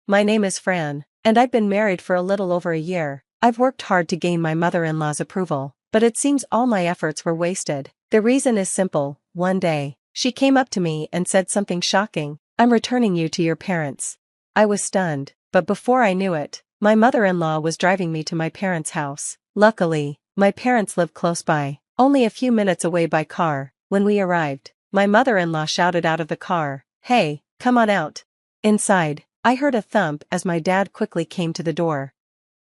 My name is Fran, and I've been married for a little over a year. I've worked hard to gain my mother-in-law's approval, but it seems all my efforts were wasted. The reason is simple. One day, she came up to me and said something shocking. I'm returning you to your parents. I was stunned, but before I knew it, my mother-in-law was driving me to my parents' house. Luckily, my parents live close by, only a few minutes away by car. When we arrived, my mother-in-law shouted out of the car, "Hey, come on out." Inside, I heard a thump as my dad quickly came to the door.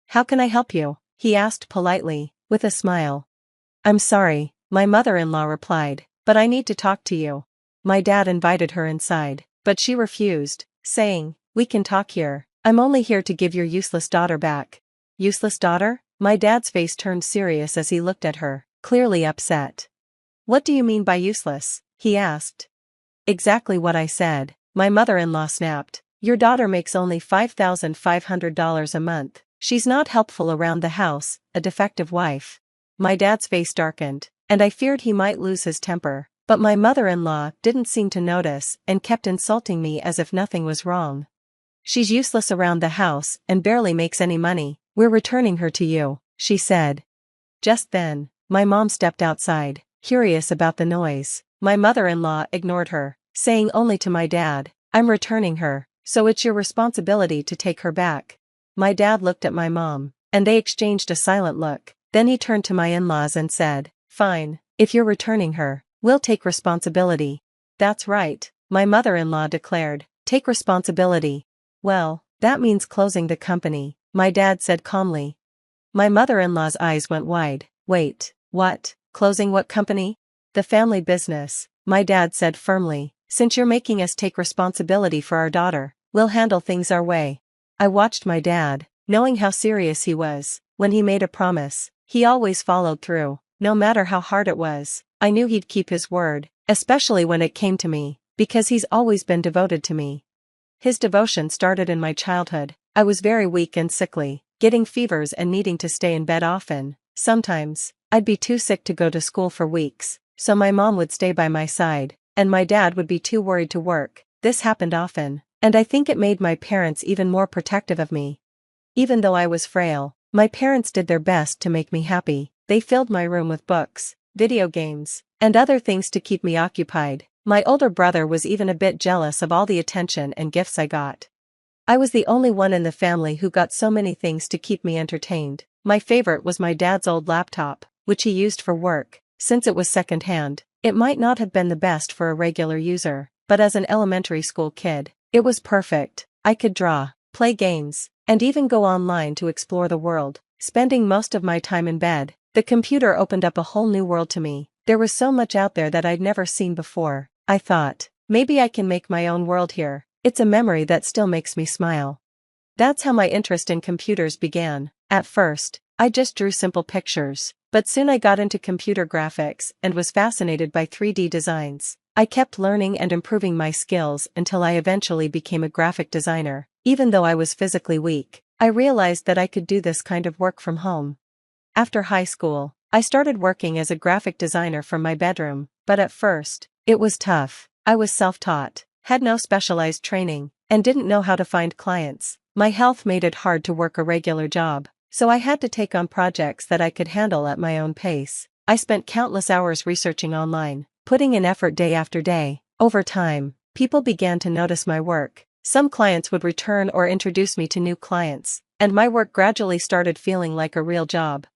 "How can I help you?" he asked politely, with a smile. "I'm sorry," my mother-in-law replied, "but I need to talk to you." My dad invited her inside, but she refused, saying, "We can talk here. I'm only here to give your useless daughter back." Useless daughter? My dad's face turned serious as he looked at her, clearly upset. "What do you mean by useless?" he asked. "Exactly what I said," my mother-in-law snapped. "Your daughter makes only $5,500 a month. She's not helpful around the house, a defective wife." My dad's face darkened, and I feared he might lose his temper, but my mother-in-law didn't seem to notice and kept insulting me as if nothing was wrong. "She's useless around the house and barely makes any money. We're returning her to you," she said. Just then, my mom stepped outside, curious about the noise. My mother-in-law ignored her, saying only to my dad, "I'm returning her, so it's your responsibility to take her back." My dad looked at my mom, and they exchanged a silent look. Then he turned to my in-laws and said, "Fine, if you're returning her, we'll take responsibility." "That's right," my mother-in-law declared, "take responsibility." "Well, that means closing the company," my dad said calmly. My mother-in-law's eyes went wide. "Wait, what? Closing what company?" "The family business," my dad said firmly. "Since you're making us take responsibility for our daughter, we'll handle things our way." I watched my dad, knowing how serious he was. When he made a promise, he always followed through, no matter how hard it was. I knew he'd keep his word, especially when it came to me, because he's always been devoted to me. His devotion started in my childhood. I was very weak and sickly, getting fevers and needing to stay in bed often. Sometimes, I'd be too sick to go to school for weeks, so my mom would stay by my side, and my dad would be too worried to work. This happened often, and I think it made my parents even more protective of me. Even though I was frail, my parents did their best to make me happy. They filled my room with books, video games, and other things to keep me occupied. My older brother was even a bit jealous of all the attention and gifts I got. I was the only one in the family who got so many things to keep me entertained. My favorite was my dad's old laptop, which he used for work. Since it was second-hand, it might not have been the best for a regular user, but as an elementary school kid, it was perfect. I could draw, play games, and even go online to explore the world. Spending most of my time in bed, the computer opened up a whole new world to me. There was so much out there that I'd never seen before. I thought, maybe I can make my own world here. It's a memory that still makes me smile. That's how my interest in computers began. At first, I just drew simple pictures, but soon I got into computer graphics and was fascinated by 3D designs. I kept learning and improving my skills until I eventually became a graphic designer. Even though I was physically weak, I realized that I could do this kind of work from home. After high school, I started working as a graphic designer from my bedroom, but at first, it was tough. I was self-taught, had no specialized training, and didn't know how to find clients. My health made it hard to work a regular job, so I had to take on projects that I could handle at my own pace. I spent countless hours researching online, putting in effort day after day. Over time, people began to notice my work. Some clients would return or introduce me to new clients, and my work gradually started feeling like a real job.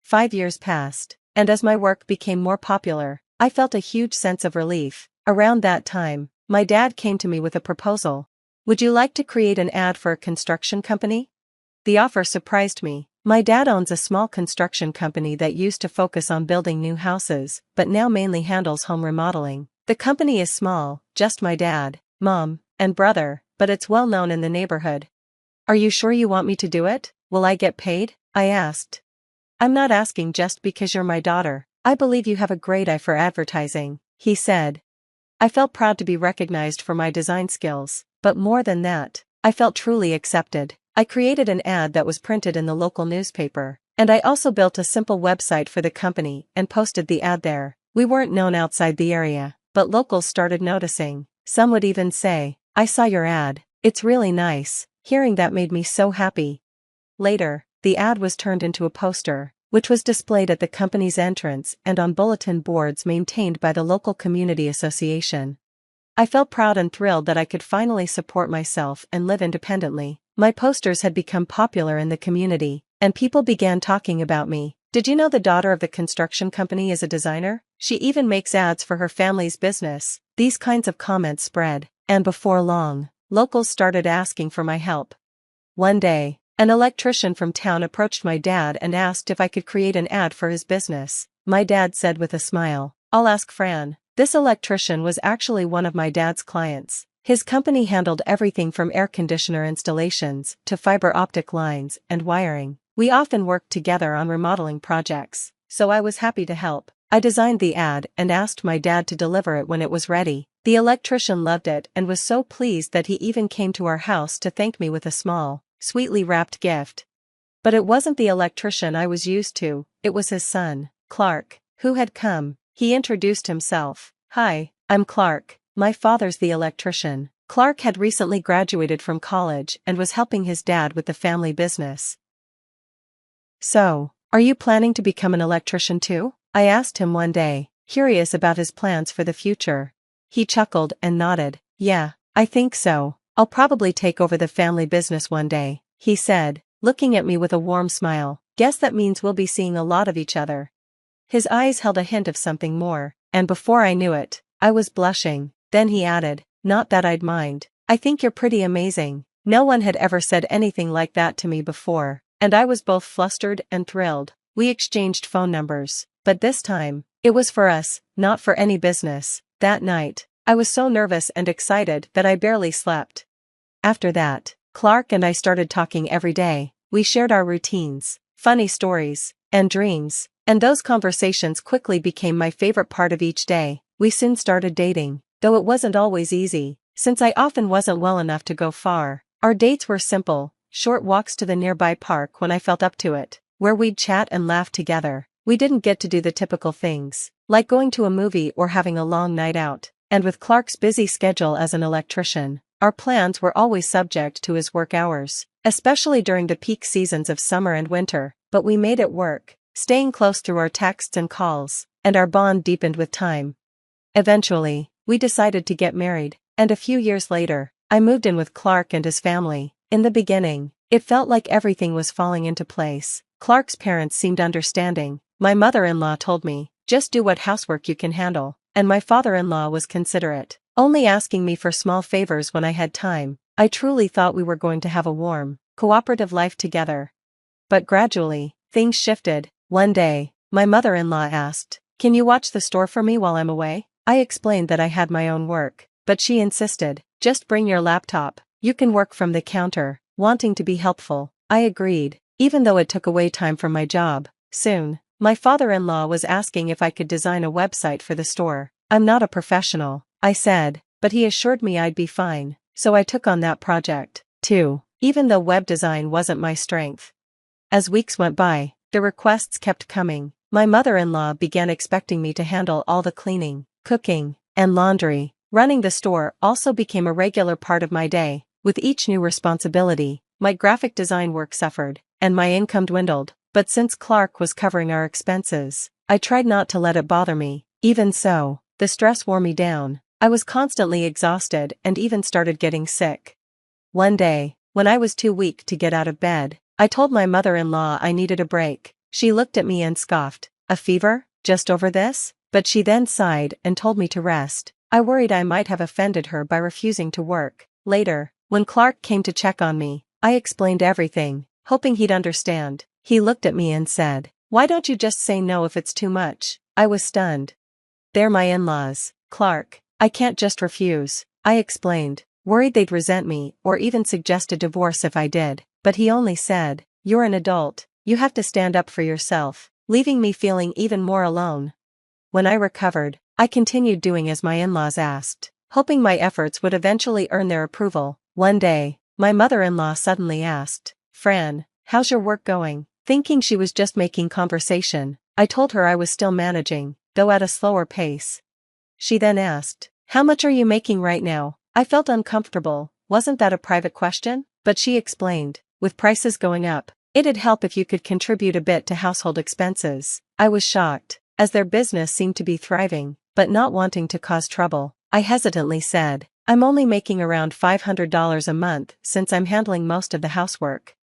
5 years passed, and as my work became more popular, I felt a huge sense of relief. Around that time, my dad came to me with a proposal. "Would you like to create an ad for a construction company?" The offer surprised me. My dad owns a small construction company that used to focus on building new houses, but now mainly handles home remodeling. The company is small, just my dad, mom, and brother, but it's well known in the neighborhood. "Are you sure you want me to do it? Will I get paid?" I asked. "I'm not asking just because you're my daughter. I believe you have a great eye for advertising," he said. I felt proud to be recognized for my design skills, but more than that, I felt truly accepted. I created an ad that was printed in the local newspaper, and I also built a simple website for the company and posted the ad there. We weren't known outside the area, but locals started noticing. Some would even say, "I saw your ad. It's really nice." Hearing that made me so happy. Later, the ad was turned into a poster, which was displayed at the company's entrance and on bulletin boards maintained by the local community association. I felt proud and thrilled that I could finally support myself and live independently. My posters had become popular in the community, and people began talking about me. Did you know the daughter of the construction company is a designer? She even makes ads for her family's business. These kinds of comments spread, and before long, locals started asking for my help. One day, an electrician from town approached my dad and asked if I could create an ad for his business. My dad said with a smile, "I'll ask Fran." This electrician was actually one of my dad's clients. His company handled everything from air conditioner installations to fiber optic lines and wiring. We often worked together on remodeling projects, so I was happy to help. I designed the ad and asked my dad to deliver it when it was ready. The electrician loved it and was so pleased that he even came to our house to thank me with a small, sweetly wrapped gift. But it wasn't the electrician I was used to, it was his son, Clark, who had come. He introduced himself. "Hi, I'm Clark. My father's the electrician." Clark had recently graduated from college and was helping his dad with the family business. "So, are you planning to become an electrician too?" I asked him one day, curious about his plans for the future. He chuckled and nodded. "Yeah, I think so. I'll probably take over the family business one day," he said, looking at me with a warm smile. "Guess that means we'll be seeing a lot of each other." His eyes held a hint of something more, and before I knew it, I was blushing. Then he added, "Not that I'd mind. I think you're pretty amazing." No one had ever said anything like that to me before, and I was both flustered and thrilled. We exchanged phone numbers, but this time, it was for us, not for any business. That night, I was so nervous and excited that I barely slept. After that, Clark and I started talking every day. We shared our routines, funny stories, and dreams, and those conversations quickly became my favorite part of each day. We soon started dating, though it wasn't always easy, since I often wasn't well enough to go far. Our dates were simple, short walks to the nearby park when I felt up to it, where we'd chat and laugh together. We didn't get to do the typical things, like going to a movie or having a long night out, and with Clark's busy schedule as an electrician, our plans were always subject to his work hours, especially during the peak seasons of summer and winter, but we made it work, staying close through our texts and calls, and our bond deepened with time. Eventually, we decided to get married, and a few years later, I moved in with Clark and his family. In the beginning, it felt like everything was falling into place. Clark's parents seemed understanding. My mother-in-law told me, "Just do what housework you can handle," and my father-in-law was considerate, only asking me for small favors when I had time. I truly thought we were going to have a warm, cooperative life together. But gradually, things shifted. One day, my mother-in-law asked, "Can you watch the store for me while I'm away?" I explained that I had my own work, but she insisted, "Just bring your laptop, you can work from the counter." Wanting to be helpful, I agreed, even though it took away time from my job. Soon, my father-in-law was asking if I could design a website for the store. "I'm not a professional," I said, but he assured me I'd be fine, so I took on that project, too, even though web design wasn't my strength. As weeks went by, the requests kept coming. My mother-in-law began expecting me to handle all the cleaning, cooking, and laundry. Running the store also became a regular part of my day. With each new responsibility, my graphic design work suffered, and my income dwindled. But since Clark was covering our expenses, I tried not to let it bother me. Even so, the stress wore me down. I was constantly exhausted and even started getting sick. One day, when I was too weak to get out of bed, I told my mother-in-law I needed a break. She looked at me and scoffed. "A fever? Just over this?" But she then sighed and told me to rest. I worried I might have offended her by refusing to work. Later, when Clark came to check on me, I explained everything, hoping he'd understand. He looked at me and said, "Why don't you just say no if it's too much?" I was stunned. "They're my in-laws, Clark. I can't just refuse," I explained, worried they'd resent me or even suggest a divorce if I did. But he only said, "You're an adult, you have to stand up for yourself," leaving me feeling even more alone. When I recovered, I continued doing as my in-laws asked, hoping my efforts would eventually earn their approval. One day, my mother-in-law suddenly asked, "Fran, how's your work going?" Thinking she was just making conversation, I told her I was still managing, though at a slower pace. She then asked, "How much are you making right now?" I felt uncomfortable. Wasn't that a private question? but she explained, with prices going up, it'd help if you could contribute a bit to household expenses. I was shocked, as their business seemed to be thriving, but not wanting to cause trouble. I hesitantly said, I'm only making around $500 a month since I'm handling most of the housework.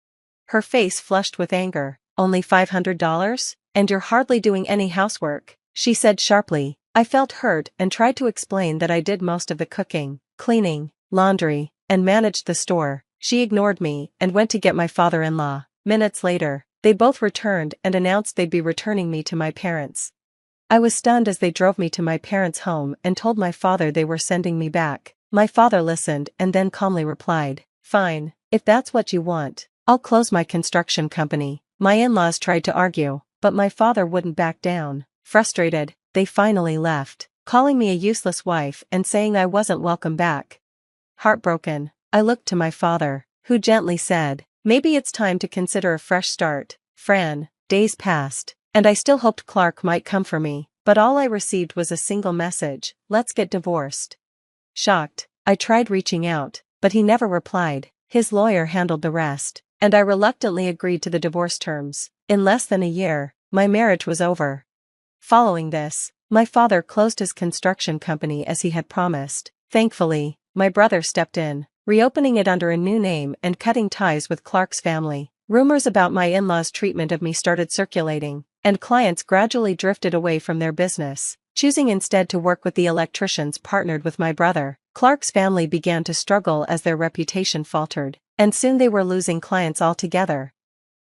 Her face flushed with anger. Only $500? And you're hardly doing any housework, she said sharply. I felt hurt and tried to explain that I did most of the cooking, cleaning, laundry, and managed the store. She ignored me and went to get my father-in-law. Minutes later, they both returned and announced they'd be returning me to my parents. I was stunned as they drove me to my parents' home and told my father they were sending me back. My father listened and then calmly replied, fine, if that's what you want, I'll close my construction company. My in-laws tried to argue, but my father wouldn't back down. Frustrated, they finally left, calling me a useless wife and saying I wasn't welcome back. Heartbroken, I looked to my father, who gently said, maybe it's time to consider a fresh start. Fran. Days passed, and I still hoped Clark might come for me, but all I received was a single message, let's get divorced. Shocked, I tried reaching out, but he never replied. His lawyer handled the rest, and I reluctantly agreed to the divorce terms. In less than a year, my marriage was over. Following this, my father closed his construction company as he had promised. Thankfully, my brother stepped in, reopening it under a new name and cutting ties with Clark's family. Rumors about my in-laws' treatment of me started circulating, and clients gradually drifted away from their business, choosing instead to work with the electricians partnered with my brother. Clark's family began to struggle as their reputation faltered, and soon they were losing clients altogether.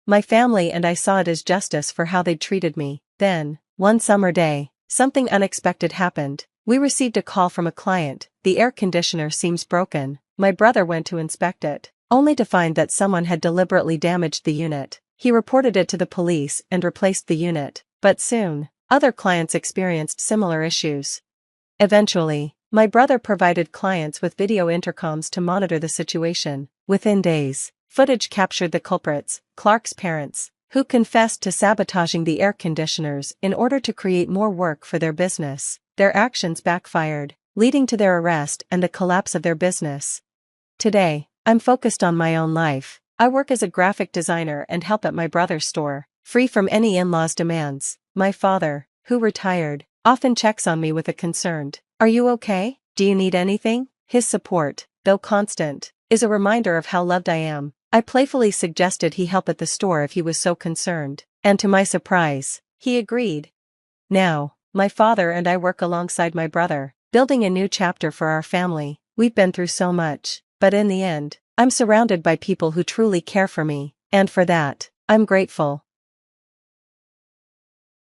My family and I saw it as justice for how they'd treated me. Then, one summer day, something unexpected happened. We received a call from a client, the air conditioner seems broken. My brother went to inspect it, only to find that someone had deliberately damaged the unit. He reported it to the police and replaced the unit, but soon, other clients experienced similar issues. Eventually, my brother provided clients with video intercoms to monitor the situation. Within days, footage captured the culprits, Clark's parents, who confessed to sabotaging the air conditioners in order to create more work for their business. Their actions backfired, leading to their arrest and the collapse of their business. Today, I'm focused on my own life. I work as a graphic designer and help at my brother's store, free from any in-laws' demands. My father, who retired, often checks on me with a concerned, "Are you okay? Do you need anything?" His support, though constant, is a reminder of how loved I am. I playfully suggested he help at the store if he was so concerned, and to my surprise, he agreed. Now, my father and I work alongside my brother, building a new chapter for our family. We've been through so much, but in the end, I'm surrounded by people who truly care for me, and for that, I'm grateful.